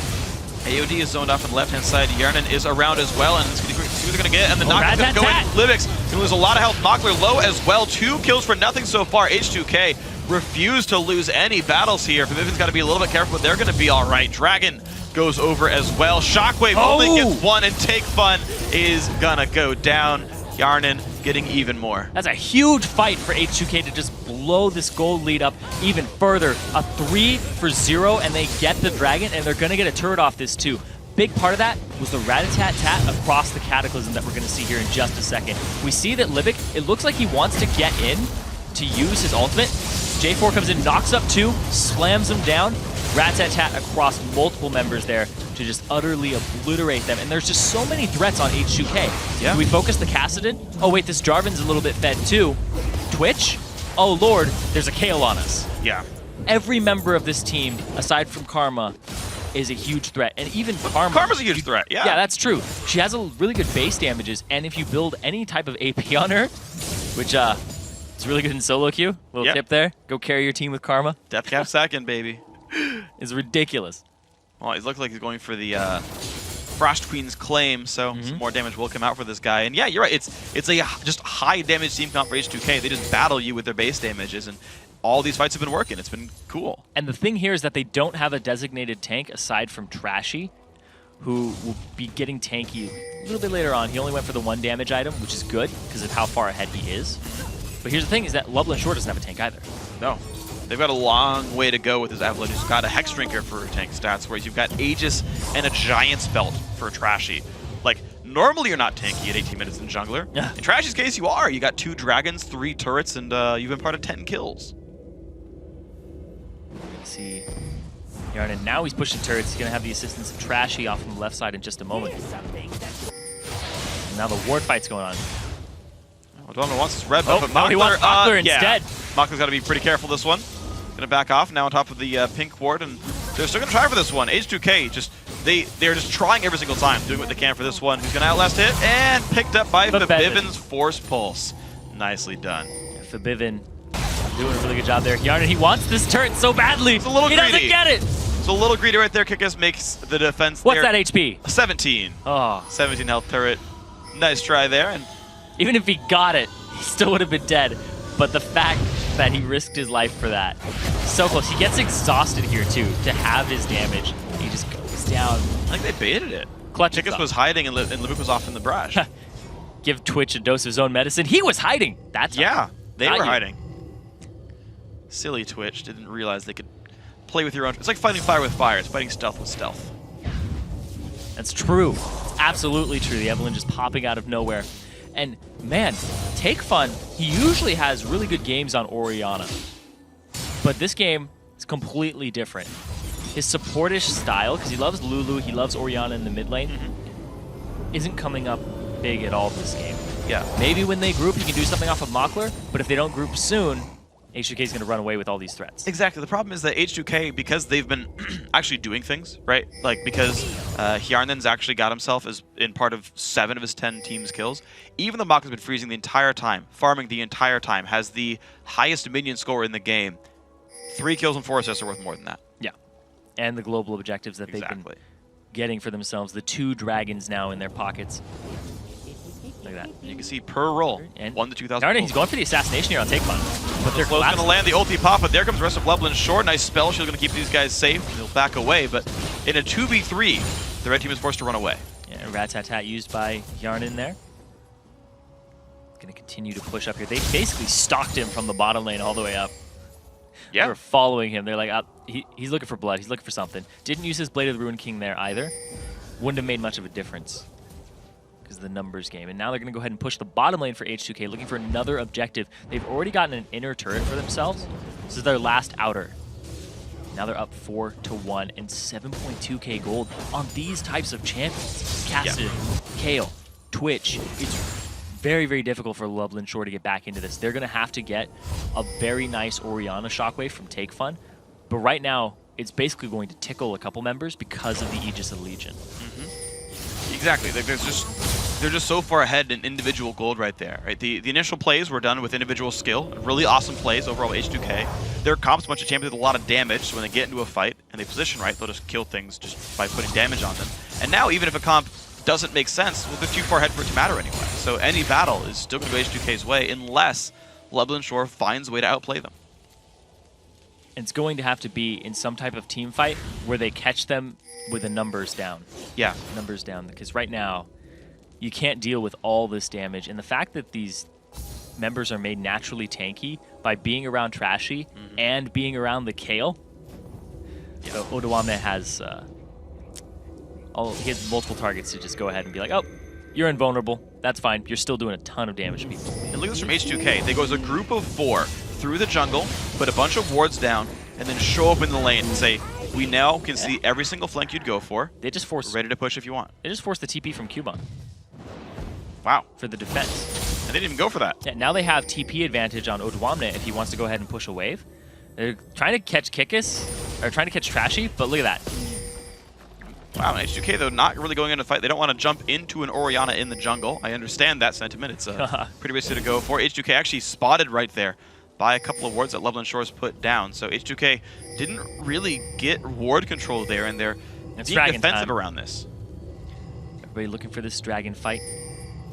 AOD is zoned off on the left-hand side. Yarnan is around as well, and it's going to see what they're going to get. And the knock is going to go in. Livix going to lose a lot of health. Mockler low as well. 2 kills for nothing so far. H2K refuse to lose any battles here. Vivian's got to be a little bit careful, but they're going to be all right. Dragon goes over as well. Shockwave only gets 1, and Take Fun is going to go down. Yarnan getting even more. That's a huge fight for H2K to just blow this gold lead up even further. A 3-for-0, and they get the Dragon, and they're going to get a turret off this too. Big part of that was the rat-a-tat-tat across the Cataclysm that we're going to see here in just a second. We see that Libic, it looks like he wants to get in to use his ultimate. J4 comes in, knocks up 2, slams him down. Rat-tat-tat across multiple members there to just utterly obliterate them. And there's just so many threats on H2K. Yeah. Do we focus the Kassadin? Oh wait, this Jarvan's a little bit fed too. Twitch? Oh lord, there's a Kayle on us. Yeah. Every member of this team, aside from Karma, is a huge threat. And even Karma... Karma's a huge threat, yeah. Yeah, that's true. She has a really good base damages, and if you build any type of AP on her, which is really good in solo queue, little tip there, go carry your team with Karma. Death Cap second, baby. Is ridiculous. Well, it looks like he's going for the Frost Queen's claim, so some more damage will come out for this guy. And yeah, you're right. It's a just high damage team comp for H2K. They just battle you with their base damages, and all these fights have been working. It's been cool. And the thing here is that they don't have a designated tank aside from Trashy, who will be getting tanky a little bit later on. He only went for the 1 damage item, which is good because of how far ahead he is. But here's the thing, is that Lublin Shore doesn't have a tank either. No. They've got a long way to go with his Avalanche. He's got a Hex Drinker for tank stats, whereas you've got Aegis and a Giant's Belt for Trashy. Like, normally you're not tanky at 18 minutes in Jungler. Yeah. In Trashy's case, you are. You got 2 dragons, 3 turrets, and you've been part of 10 kills. See, Yarnan, now he's pushing turrets. He's going to have the assistance of Trashy off from the left side in just a moment. And now the ward fight's going on. O'Donnell wants his red buff, but he wants Mockler instead. Mockler's got to be pretty careful this one. Gonna back off now on top of the pink ward, and they're still gonna try for this one. H2K they're just trying every single time, doing what they can for this one. Who's gonna outlast it? And picked up by Fabiven's Force Pulse. Nicely done. Fabiven doing a really good job there. Yarnan, he wants this turret so badly. It's a little greedy. He doesn't get it. It's a little greedy right there. Kickus makes the defense. What's that HP? 17. Oh, 17 health turret. Nice try there. And even if he got it, he still would have been dead. But the fact that he risked his life for that, so close. He gets exhausted here too to have his damage. He just goes down. I think they baited it. Kickus was hiding and Livik was off in the brush. Give Twitch a dose of his own medicine. He was hiding. That's they were hiding. Silly Twitch didn't realize they could play with your own. It's like fighting fire with fire. It's fighting stealth with stealth. That's true. It's absolutely true. The Evelyn just popping out of nowhere. And man, Take Fun, he usually has really good games on Orianna. But this game is completely different. His supportish style, because he loves Lulu, he loves Orianna in the mid lane, isn't coming up big at all this game. Yeah. Maybe when they group, he can do something off of Mockler, but if they don't group soon, H2K is going to run away with all these threats. Exactly. The problem is that H2K, because they've been actually doing things, right? Like, because Hjarnan's actually got himself as in part of 7 of his 10 team's kills. Even though Mock has been freezing the entire time, farming the entire time, has the highest minion score in the game. 3 kills and 4 assists are worth more than that. Yeah. And the global objectives that they've been getting for themselves. The 2 dragons now in their pockets. Look at that. You can see per roll, and 1 to 2,000. Darn it, he's going for the assassination here on Take Fun. But they're going to land the ulti pop, but there comes the rest of Lublin Shore. Nice spell. She's going to keep these guys safe. They'll back away, but in a 2v3, the red team is forced to run away. Yeah, rat-tat-tat used by Yarnan there. Going to continue to push up here. They basically stalked him from the bottom lane all the way up. Yeah. They were following him. They're like, he's looking for blood. He's looking for something. Didn't use his Blade of the Ruined King there either. Wouldn't have made much of a difference because of the numbers game. And now they're going to go ahead and push the bottom lane for H2K, looking for another objective. They've already gotten an inner turret for themselves. This is their last outer. Now they're up 4-1 and 7.2k gold on these types of champions. Cassidy, Kale, Twitch. It's very, very difficult for Loveland Shore to get back into this. They're going to have to get a very nice Orianna shockwave from Take Fun. But right now, it's basically going to tickle a couple members because of the Aegis of Legion. Exactly. They're just so far ahead in individual gold right there. Right? The initial plays were done with individual skill. Really awesome plays overall H2K. Their comp's a bunch of champions with a lot of damage, so when they get into a fight and they position right, they'll just kill things just by putting damage on them. And now, even if a comp doesn't make sense, well, they're too far ahead for it to matter anyway. So any battle is still going to go H2K's way unless Loveland Shore finds a way to outplay them. It's going to have to be in some type of team fight where they catch them with the numbers down. Yeah. Numbers down, because right now, you can't deal with all this damage. And the fact that these members are made naturally tanky by being around Trashy and being around the Kale. Yeah. So Odawame has he has multiple targets to just go ahead and be like, oh, you're invulnerable. That's fine. You're still doing a ton of damage to people. And look at this from H2K. They go as a group of 4 through the jungle, put a bunch of wards down, and then show up in the lane and say, we now can see every single flank you'd go for. They just force. We're ready to push if you want. They just forced the TP from Cubon. Wow. For the defense. And they didn't even go for that. Yeah, now they have TP advantage on Odawamne if he wants to go ahead and push a wave. They're trying to catch Kikis, or trying to catch Trashy, but look at that. Wow, and H2K, though, not really going into a fight. They don't want to jump into an Orianna in the jungle. I understand that sentiment. It's a pretty risky to go for. H2K actually spotted right there by a couple of wards that Loveland Shores put down. So H2K didn't really get ward control there, and they're being defensive around this. Everybody looking for this dragon fight.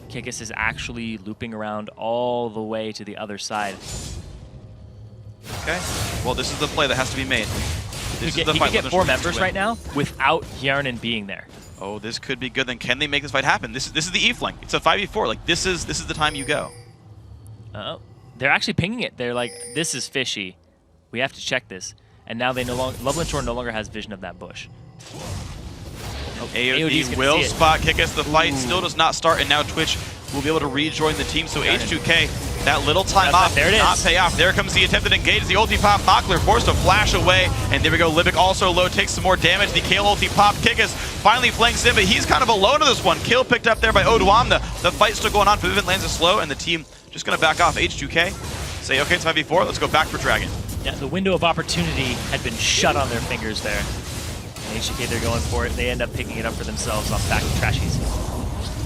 Kikis is actually looping around all the way to the other side. Okay. Well, this is the play that has to be made. He can get 4 members right now without Hjarnan being there. Oh, this could be good. Then can they make this fight happen? This is the E flank. It's a 5v4. Like this is the time you go. Oh, they're actually pinging it. They're like, this is fishy. We have to check this. And now they no longer Loveland Shore no longer has vision of that bush. Oh, AOD will spot Kikis. The fight still does not start, and now Twitch will be able to rejoin the team. So H2K, that little time off does not pay off. There comes the attempted engage. The ulti pop. Mockler forced to flash away, and there we go. Libic also low, takes some more damage. The Kale ulti pop. Kikis finally flanks in, but he's kind of alone in this one. Kill picked up there by Odawamne. The fight's still going on. Vivint lands a slow, and the team just going to back off. H2K say, okay, it's 5v4. Let's go back for Dragon. Yeah, the window of opportunity had been shut on their fingers there. And H2K, they're going for it. They end up picking it up for themselves off back of Trashy's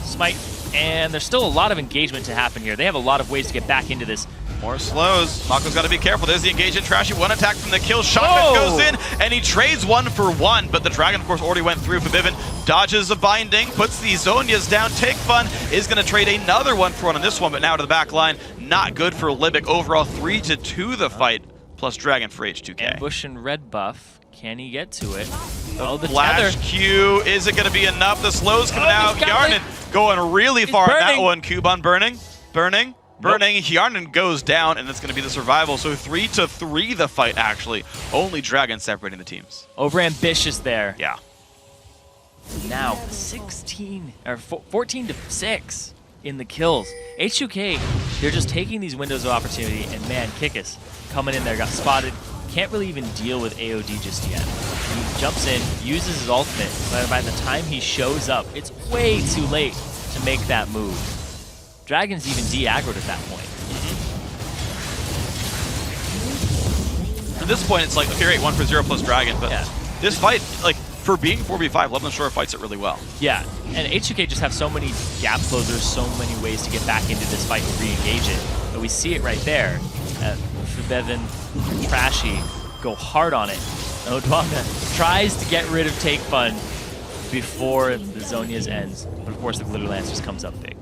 smite. And there's still a lot of engagement to happen here. They have a lot of ways to get back into this. More slows. Mako's got to be careful. There's the engagement. Trashy, one attack from the kill. Shotgun goes in, and he trades 1 for 1. But the Dragon, of course, already went through. Vivint dodges a binding, puts the Zhonya's down. Take Fun is going to trade another 1 for 1 on this one, but now to the back line. Not good for Libic. Overall, 3-2 the fight, plus Dragon for H2K. Ambush and red buff. Can he get to it? Oh, the flash Q. Is it going to be enough? The slow's coming out. Hjarnan going really far on that one. Cubon burning. Hjarnan goes down, and it's going to be the survival. So 3-3 the fight, actually. Only Dragon separating the teams. Overambitious there. Yeah. Now 14-6 in the kills. H2K, they're just taking these windows of opportunity, and man, Kikis coming in there, got spotted. Can't really even deal with AOD just yet. He jumps in, uses his ultimate, but by the time he shows up, it's way too late to make that move. Dragon's even de-aggroed at that point. At this point, it's like, okay, right, 1 for 0 plus Dragon, but this fight, like, for being 4v5, Loveland Shore fights it really well. Yeah, and H2K just have so many gap closers, so many ways to get back into this fight and re-engage it. But we see it right there. Bevin, Trashy go hard on it. Odawamne tries to get rid of Take Fun before the Zhonya's ends, but of course the Glitter Lance just comes up big.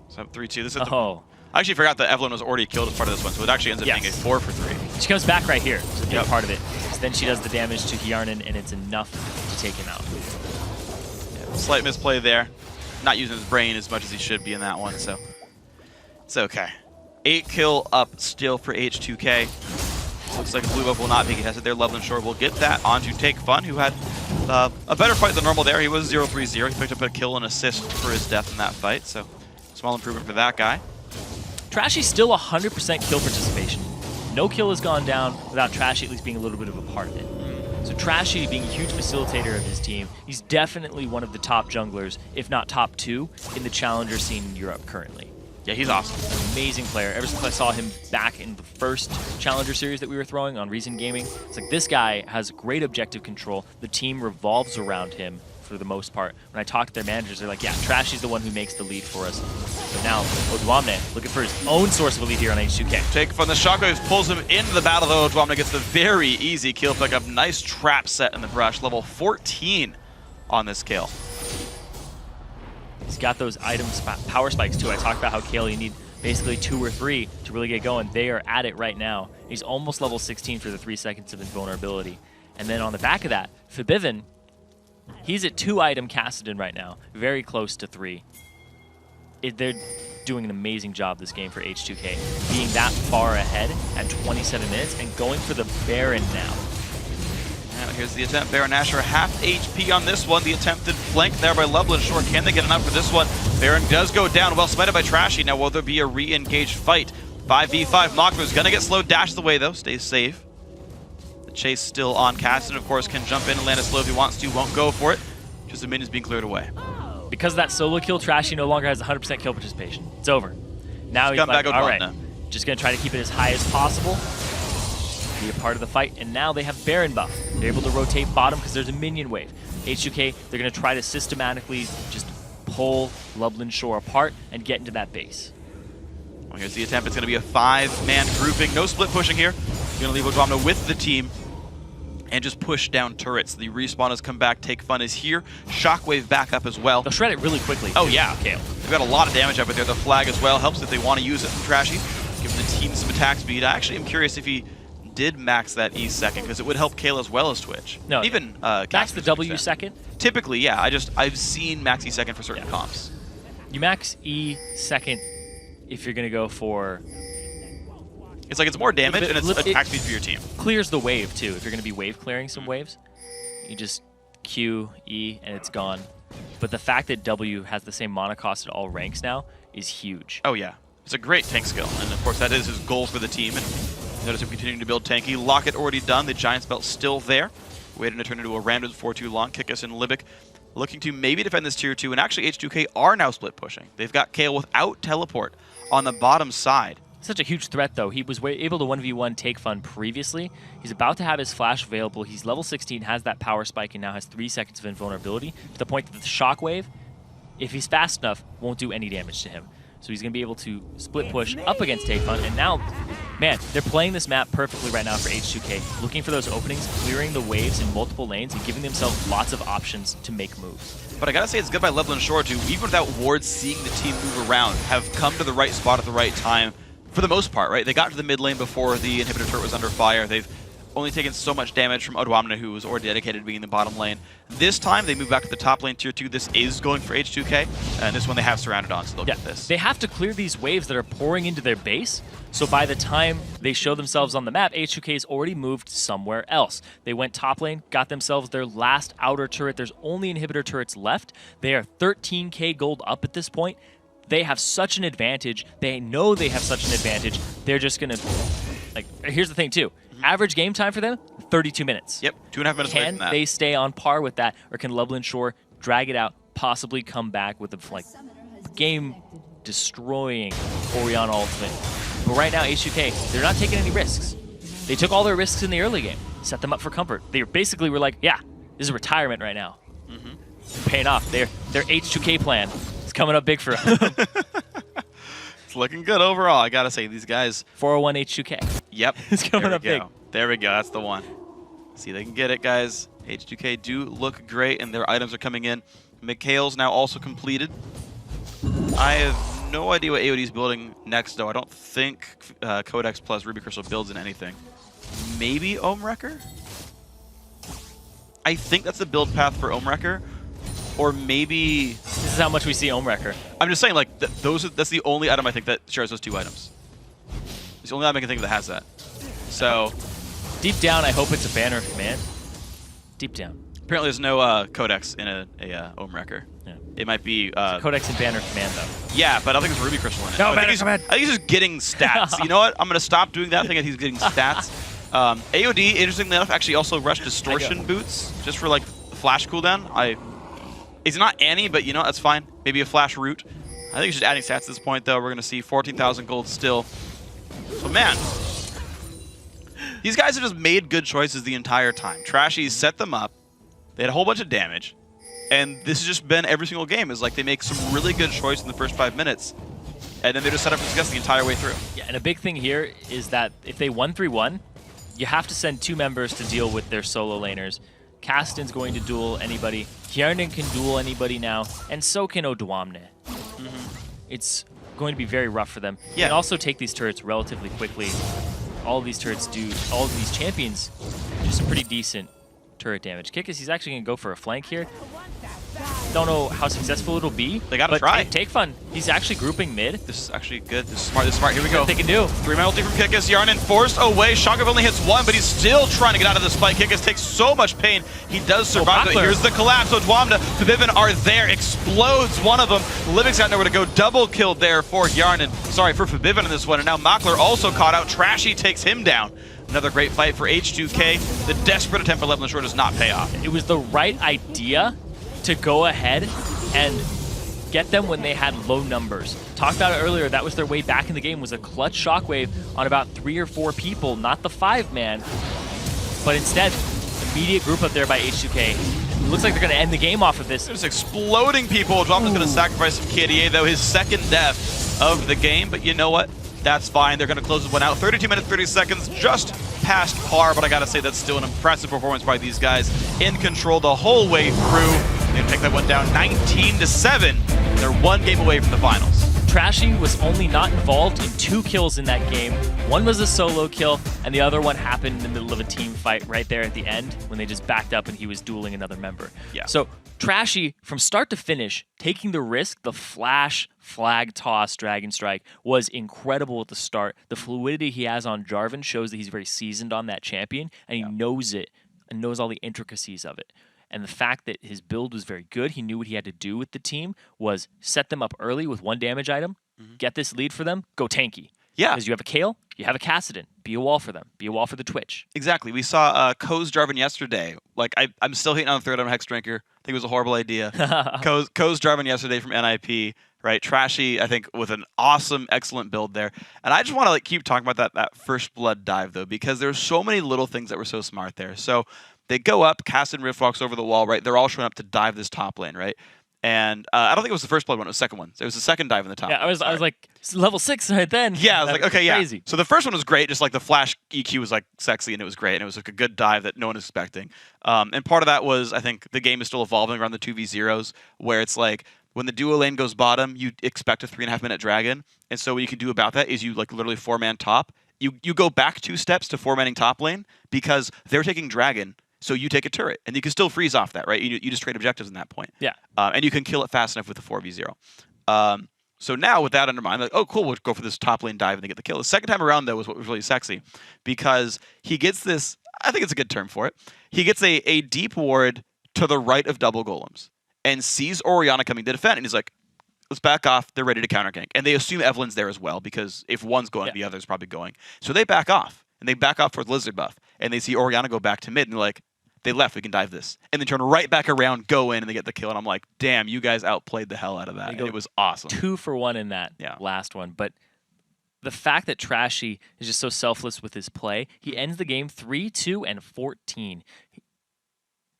So 3-2. This is I actually forgot that Evelyn was already killed as part of this one, so it actually ends up being a 4 for 3. She comes back right here, which is a big part of it. So then she does the damage to Hjarnan, and it's enough to take him out. Yeah, slight misplay there. Not using his brain as much as he should be in that one, so it's okay. 8 kill up still for H2K. Looks like a blue buff will not be contested there. Loveland Shore will get that onto Take Fun, who had a better fight than normal there. He was 0-3-0. He picked up a kill and assist for his death in that fight, so small improvement for that guy. Trashy's still 100% kill participation. no kill has gone down without Trashy at least being a little bit of a part of it. So Trashy being a huge facilitator of his team, he's definitely one of the top junglers, if not top 2, in the challenger scene in Europe currently. Yeah, he's awesome. An amazing player. Ever since I saw him back in the first challenger series that we were throwing on Reason Gaming, it's like this guy has great objective control. The team revolves around him for the most part. When I talk to their managers, they're like, yeah, Trashy's the one who makes the lead for us. So now, Odwamne looking for his own source of a lead here on H2K. Take from the Shockwaves, pulls him into the battle, though. Odwamne gets the very easy kill pickup. Nice trap set in the brush. Level 14 on this kill. He's got those power spikes too. I talked about how Kale, you need basically 2 or 3 to really get going. They are at it right now. He's almost level 16 for the 3 seconds of invulnerability. And then on the back of that, Fibivin, he's at 2 item Kassadin right now, very close to 3. They're doing an amazing job this game for H2K, being that far ahead at 27 minutes and going for the Baron now. Now here's the attempt. Baron Nashor half HP on this one. The attempted flank there by Lublin Shore. Can they get enough for this one? Baron does go down. Well smited by Trashy. Now will there be a re-engaged fight? 5v5. Mockmove's gonna get slowed. Dashed away though. Stays safe. The chase still on. Kassadin, of course, can jump in and land a slow if he wants to. Won't go for it. Just the minions being cleared away. Because of that solo kill, Trashy no longer has 100% kill participation. It's over. Now he's like, all right, just going to try to keep it as high as possible, be a part of the fight, and now they have Baron buff. They're able to rotate bottom because there's a minion wave. H2K, they're going to try to systematically just pull Lublin Shore apart and get into that base. Well, here's the attempt. It's going to be a 5-man grouping. No split pushing here. Going to leave Odwamne with the team and just push down turrets. The respawn has come back. Take Fun is here. Shockwave back up as well. They'll shred it really quickly. Oh yeah, Kale. They've got a lot of damage up there. The flag as well helps if they want to use it from Trashy. Give the team some attack speed. I actually am curious if he did max that E second, because it would help Kale as well as Twitch. No, even max the W second. Typically, yeah. I've seen max E second for certain comps. You max E second if you're gonna go for. It's like it's more damage and it's attack speed for your team. Clears the wave too. If you're gonna be wave clearing some waves, you just Q, E, and it's gone. But the fact that W has the same mana cost at all ranks now is huge. Oh yeah, it's a great tank skill, and of course that is his goal for the team. And notice him continuing to build tanky. Locket already done. The Giant's Belt still there, waiting to turn into a random for too long. Kickus and Libic looking to maybe defend this tier 2, and actually H2K are now split pushing. They've got Kale without teleport on the bottom side. Such a huge threat, though. He was able to 1v1 Take Fun previously. He's about to have his flash available. He's level 16, has that power spike, and now has 3 seconds of invulnerability, to the point that the Shockwave, if he's fast enough, won't do any damage to him. So he's going to be able to split push up against Take Fun, and now, man, they're playing this map perfectly right now for H2K, looking for those openings, clearing the waves in multiple lanes, and giving themselves lots of options to make moves. But I gotta say, it's good by Lublin Shore to, even without wards seeing the team move around, have come to the right spot at the right time. For the most part, right? They got to the mid lane before the inhibitor turret was under fire. They've only taken so much damage from Odwamne, who was already dedicated to being in the bottom lane. This time, they move back to the top lane, tier 2. This is going for H2K, and this one they have surrounded on, so they'll get this. They have to clear these waves that are pouring into their base, so by the time they show themselves on the map, H2K's already moved somewhere else. They went top lane, got themselves their last outer turret. There's only inhibitor turrets left. They are 13k gold up at this point. They have such an advantage. They know they have such an advantage. They're just going to... Like, here's the thing, too. Average game time for them, 32 minutes. Yep, 2.5 minutes away from that. Can they stay on par with that, or can Lublin Shore drag it out, possibly come back with a game-destroying Orion ultimate? But right now, H2K, they're not taking any risks. They took all their risks in the early game, set them up for comfort. They basically were like, yeah, this is retirement right now. Paying off. Their H2K plan is coming up big for them. It's looking good overall, I gotta say. These guys... 401 H2K. Yep. It's coming up big. There we go. That's the one. See, they can get it, guys. H2K do look great, and their items are coming in. Mikhail's now also completed. I have no idea what AOD's building next, though. I don't think Codex plus Ruby Crystal builds in anything. Maybe Ohmwrecker? I think that's the build path for Ohmwrecker. Or maybe... This is how much we see Ohmwrecker. I'm just saying, like, that's the only item I think that shares those 2 items. It's the only item I can think of that has that. So... Deep down, I hope it's a banner of command. Deep down. Apparently there's no Codex in a Ohmwrecker. Yeah. It might be Codex and Banner Command though. Yeah, but I don't think it's Ruby Crystal in it. No, I Banner Command. think he's just getting stats. You know what? I'm gonna stop doing that. I think he's getting stats. AOD, interestingly enough, actually also rushed Distortion Boots just for like flash cooldown. He's not Annie, but you know that's fine. Maybe a flash root. I think he's just adding stats at this point though. We're gonna see 14,000 gold still. So man, these guys have just made good choices the entire time. Trashy set them up. They had a whole bunch of damage. And this has just been every single game. Is like they make some really good choice in the first 5 minutes. And then they just set up for success the entire way through. Yeah, and a big thing here is that if they 1-3-1, you have to send 2 members to deal with their solo laners. Kasten's going to duel anybody. Kiernan can duel anybody now. And so can Odwamne. It's going to be very rough for them. You can also take these turrets relatively quickly. All of these turrets do, all of these champions do some pretty decent turret damage. Kikis, he's actually going to go for a flank here. Don't know how successful it'll be. They gotta try. Take fun. He's actually grouping mid. This is actually good. This is smart. This is smart. Here we go. What they can do. 3-man ulti from Kikis. Yarnan forced away. Shockov only hits 1, but he's still trying to get out of this fight. Kikis takes so much pain. He does survive. But here's the collapse. Odwamna, Fabiven are there. Explodes one of them. Living's got nowhere to go. Double kill there for Yarnan. Sorry, for Fabiven in this one. And now Makler also caught out. Trashy takes him down. Another great fight for H2K. The desperate attempt for Leveling Shore does not pay off. It was the right idea to go ahead and get them when they had low numbers. Talked about it earlier, that was their way back in the game, was a clutch shockwave on about 3 or 4 people, not the 5-man, but instead, immediate group up there by H2K. It looks like they're going to end the game off of this. They're just exploding people. Dromda's going to sacrifice some KDA, though, his second death of the game, but you know what? That's fine. They're going to close this one out. 32 minutes, 30 seconds, just past par, but I got to say that's still an impressive performance by these guys. In control the whole way through. They take that one down 19-7. They're 1 game away from the finals. Trashy was only not involved in 2 kills in that game. One was a solo kill, and the other one happened in the middle of a team fight right there at the end when they just backed up and he was dueling another member. Yeah. So Trashy, from start to finish, taking the risk, the flash, flag toss, dragon strike, was incredible at the start. The fluidity he has on Jarvan shows that he's very seasoned on that champion, and he knows it and knows all the intricacies of it. And the fact that his build was very good, he knew what he had to do with the team, was set them up early with 1 damage item, get this lead for them, go tanky. Yeah. Because you have a Kayle, you have a Kassadin. Be a wall for them. Be a wall for the Twitch. Exactly. We saw Ko's Jarvan yesterday. Like, I'm still hating on the third on Hex Drinker. I think it was a horrible idea. Ko's Jarvan yesterday from NIP, right? Trashy, I think, with an awesome, excellent build there. And I just want to like keep talking about that first blood dive, though, because there's so many little things that were so smart there. So they go up, Kassadin Rift walks over the wall, right? They're all showing up to dive this top lane, right? And I don't think it was the first blood one, it was the second one. So it was the second dive in the top. Yeah, I was like, level 6 right then. Yeah, I was like, okay, crazy. Yeah. So the first one was great, just like the flash EQ was like sexy and it was great, and it was like a good dive that no one was expecting. And part of that was, I think, the game is still evolving around the 2v0s, where it's like, when the duo lane goes bottom, you expect a 3.5-minute dragon. And so what you can do about that is you like literally 4-man top. You go back 2 steps to 4-manning top lane because they're taking dragon. So you take a turret, and you can still freeze off that, right? You just trade objectives in that point. Yeah. And you can kill it fast enough with the 4v0. So now, with that under mind, like, oh, cool, we'll go for this top lane dive and they get the kill. The second time around, though, was what was really sexy, because he gets this, I think it's a good term for it, he gets a deep ward to the right of double golems, and sees Orianna coming to defend, and he's like, let's back off, they're ready to counter gank. And they assume Evelyn's there as well, because if one's going, the other's probably going. So they back off, and they back off for the Lizard buff, and they see Orianna go back to mid, and they're like, they left, we can dive this. And they turn right back around, go in, and they get the kill. And I'm like, damn, you guys outplayed the hell out of that. And it was awesome. 2 for 1 in that last one. But the fact that Trashy is just so selfless with his play, he ends the game 3-2 and 14.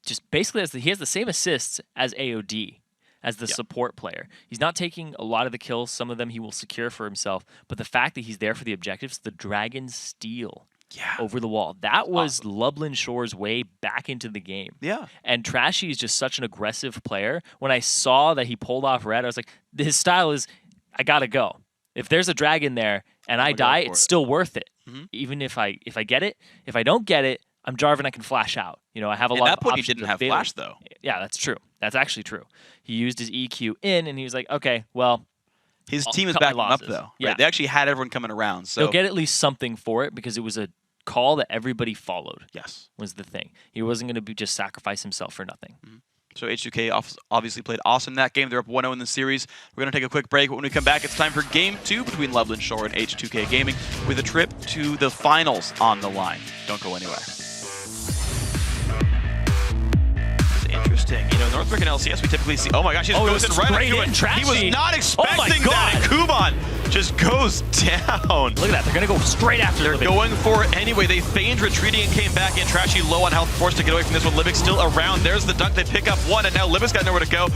Just basically, he has the same assists as AOD, as the support player. He's not taking a lot of the kills. Some of them he will secure for himself. But the fact that he's there for the objectives, the Dragon Steal. Over the wall. That was Lublin Shore's way back into the game. Yeah. And Trashy is just such an aggressive player. When I saw that he pulled off red, I was like, his style is, I gotta go. If there's a dragon there and I die, it's still worth it. Even if I get it. If I don't get it, I'm Jarvan, I can flash out. You know, I have a lot of options. At that point, he didn't have flash, though. Yeah, that's true. That's actually true. He used his EQ in, and he was like, okay, well, his team is backing up, though. Yeah. Right? They actually had everyone coming around. So they'll get at least something for it because it was a call that everybody followed. Yes. Was the thing. He wasn't going to just sacrifice himself for nothing. So H2K obviously played awesome that game. They're up 1-0 in the series. We're going to take a quick break, but when we come back, it's time for Game 2 between Loveland Shore and H2K Gaming with a trip to the finals on the line. Don't go anywhere. Interesting. You know, North American LCS, we typically see. Oh my gosh, he just goes in right on Kuban. He was not expecting that. And Kuban just goes down. Look at that. They're going to go straight after They're going for it anyway. They feigned retreating and came back in. Trashy low on health, forced to get away from this one. Libic still around. There's the dunk. They pick up one, and now Libic's got nowhere to go.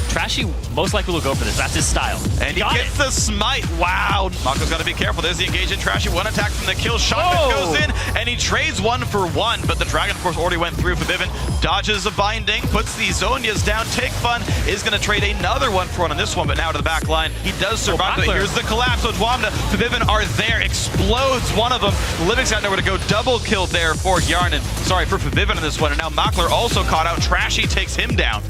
Trashy most likely will go for this. That's his style. And he gets the smite. Wow. Mako's got to be careful. There's the engage in Trashy. One attack from the kill. Shotgun goes in, and he trades 1-for-1. But the Dragon, of course, already went through. Vivin dodges a binding, puts the Zonias down. Take Fun is going to trade another 1-for-1 on this one, but now to the back line. He does survive, but here's the collapse. So Dwamda, Vivin are there. Explodes one of them. Livic's got nowhere to go. Double kill there for Yarn, and sorry for Vivin on this one. And now Makler also caught out. Trashy takes him down.